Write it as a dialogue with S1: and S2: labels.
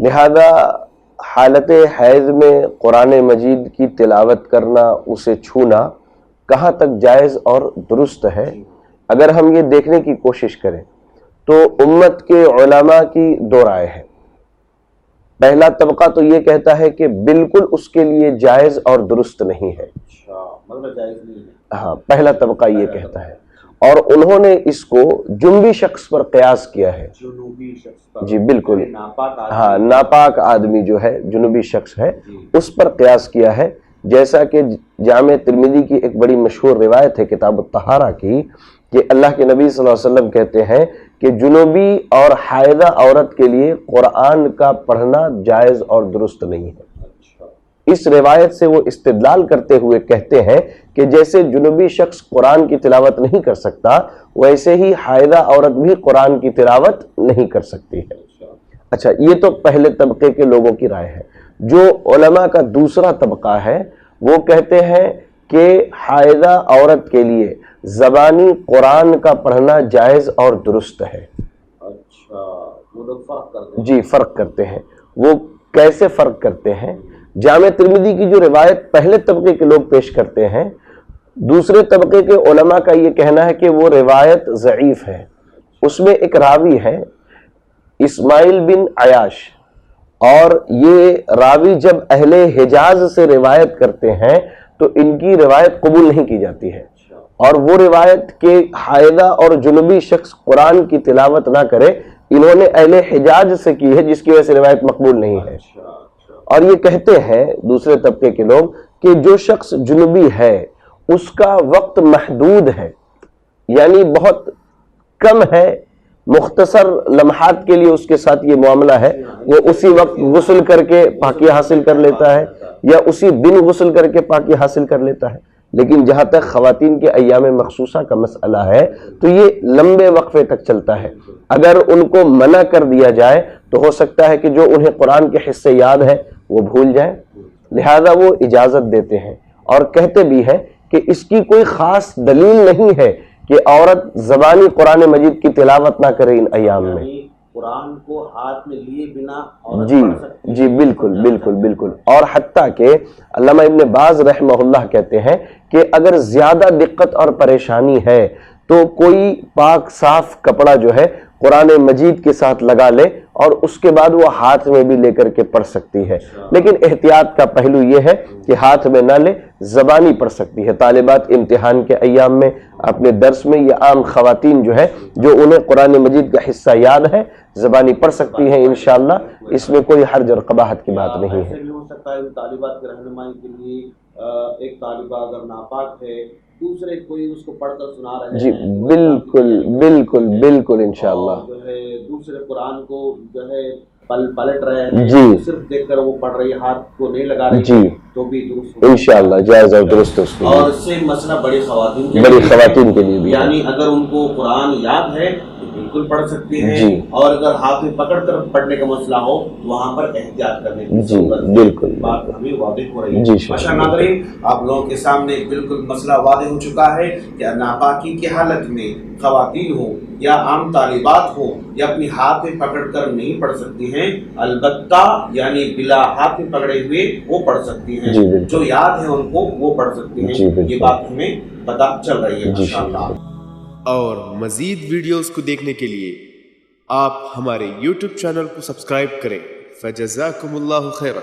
S1: لہذا حالت حیض میں قرآن مجید کی تلاوت کرنا، اسے چھونا کہاں تک جائز اور درست ہے؟ اگر ہم یہ دیکھنے کی کوشش کریں تو امت کے علماء کی دو رائے ہے۔ پہلا طبقہ تو یہ کہتا ہے کہ بالکل اس کے لیے جائز اور درست نہیں ہے۔ ہاں، پہلا طبقہ یہ کہتا ہے، اور انہوں نے اس کو جنوبی شخص پر قیاس کیا ہے۔ جی بالکل، ہاں، ناپاک آدمی جو ہے، جنوبی شخص ہے، اس پر قیاس کیا ہے۔ جیسا کہ جامع ترمذی کی ایک بڑی مشہور روایت ہے کتاب الطہارہ کی، کہ اللہ کے نبی صلی اللہ علیہ وسلم کہتے ہیں کہ جنوبی اور حائضہ عورت کے لیے قرآن کا پڑھنا جائز اور درست نہیں ہے۔ اس روایت سے وہ استدلال کرتے ہوئے کہتے ہیں کہ جیسے جنوبی شخص قرآن کی تلاوت نہیں کر سکتا، ویسے ہی حائضہ عورت بھی قرآن کی تلاوت نہیں کر سکتی ہے۔ اچھا، یہ تو پہلے طبقے کے لوگوں کی رائے ہے۔ جو علماء کا دوسرا طبقہ ہے وہ کہتے ہیں کہ حائضہ عورت کے لیے زبانی قرآن کا پڑھنا جائز اور درست ہے۔
S2: اچھا، وہ لوگ فرق کرتے ہیں؟
S1: جی، فرق کرتے ہیں۔ وہ کیسے فرق کرتے ہیں؟ جامع ترمذی کی جو روایت پہلے طبقے کے لوگ پیش کرتے ہیں، دوسرے طبقے کے علماء کا یہ کہنا ہے کہ وہ روایت ضعیف ہے۔ اس میں ایک راوی ہے اسماعیل بن عیاش، اور یہ راوی جب اہل حجاز سے روایت کرتے ہیں تو ان کی روایت قبول نہیں کی جاتی ہے، اور وہ روایت کہ حائضہ اور جنوبی شخص قرآن کی تلاوت نہ کرے، انہوں نے اہل حجاز سے کی ہے، جس کی وجہ سے روایت مقبول نہیں ہے۔ اور یہ کہتے ہیں دوسرے طبقے کے لوگ کہ جو شخص جنوبی ہے اس کا وقت محدود ہے، یعنی بہت کم ہے، مختصر لمحات کے لیے اس کے ساتھ یہ معاملہ ہے، وہ اسی وقت غسل کر کے پاکی حاصل کر لیتا ہے، یا اسی دن غسل کر کے پاکی حاصل کر لیتا ہے۔ لیکن جہاں تک خواتین کے ایام مخصوصہ کا مسئلہ ہے تو یہ لمبے وقفے تک چلتا ہے۔ اگر ان کو منع کر دیا جائے تو ہو سکتا ہے کہ جو انہیں قرآن کے حصے یاد ہیں وہ بھول جائیں، لہذا وہ اجازت دیتے ہیں، اور کہتے بھی ہیں کہ اس کی کوئی خاص دلیل نہیں ہے کہ عورت زبانی قرآن مجید کی تلاوت نہ کرے ان ایام میں۔
S2: قرآن کو ہاتھ میں لیے بنا
S1: جی بالکل بالکل بالکل۔ اور حتیٰ کہ علامہ ابن باز رحمہ اللہ کہتے ہیں کہ اگر زیادہ دقت اور پریشانی ہے تو کوئی پاک صاف کپڑا جو ہے قرآن مجید کے ساتھ لگا لے، اور اس کے بعد وہ ہاتھ میں بھی لے کر کے پڑھ سکتی ہے، لیکن احتیاط کا پہلو یہ ہے کہ ہاتھ میں نہ لے، زبانی پڑھ سکتی ہے۔ طالبات امتحان کے ایام میں اپنے درس میں، یا عام خواتین جو ہے جو انہیں قرآن مجید کا حصہ یاد ہے، زبانی پڑھ سکتی ہیں انشاءاللہ، اس میں کوئی حرج اور قباحت کی بات نہیں ہے۔
S2: ایسے بھی ہو سکتا ہے طالبات کی رہنمائی کے لیے ایک طالبہ اگر ناپاک ہے، دوسرے کوئی اس کو پڑھ کر سنا رہے ہیں،
S1: جی بالکل بالکل بالکل انشاءاللہ،
S2: جو ہے دوسرے قرآن کو جو ہے پلٹ رہے ہیں،
S1: جی
S2: صرف دیکھ کر وہ پڑھ رہی ہے، ہاتھ کو نہیں لگا رہی،
S1: جی
S2: تو بھی درست
S1: انشاءاللہ جائز اور درست اس کے
S2: اور اس سے مسئلہ بڑی
S1: خواتین کے لیے بھی،
S2: یعنی اگر ان کو قرآن یاد ہے تو بالکل پڑھ سکتی ہیں، اور اگر ہاتھ میں پکڑ کر پڑھنے کا مسئلہ ہو وہاں پر احتیاط کرنے کی ضرورت ہے۔
S1: بالکل
S2: بات ہمیں واضح ہو رہی ہے۔
S1: جی
S2: ماشاء اللہ ناظرین، آپ لوگوں کے سامنے بالکل مسئلہ واضح ہو چکا ہے کہ ناپاکی کی حالت میں خواتین ہو یا عام طالبات ہو یا اپنی ہاتھ میں پکڑ کر نہیں پڑھ سکتی ہیں، البتہ یعنی بلا ہاتھ میں پکڑے ہوئے وہ پڑھ سکتی ہیں، جو یاد ہے ان کو وہ پڑھ سکتی ہیں۔ یہ بات ہمیں پتہ چل رہی ہے ماشاءاللہ۔
S3: اور مزید ویڈیوز کو دیکھنے کے لیے آپ ہمارے YouTube چینل کو سبسکرائب کریں۔ فجزاکم اللہ خیرا۔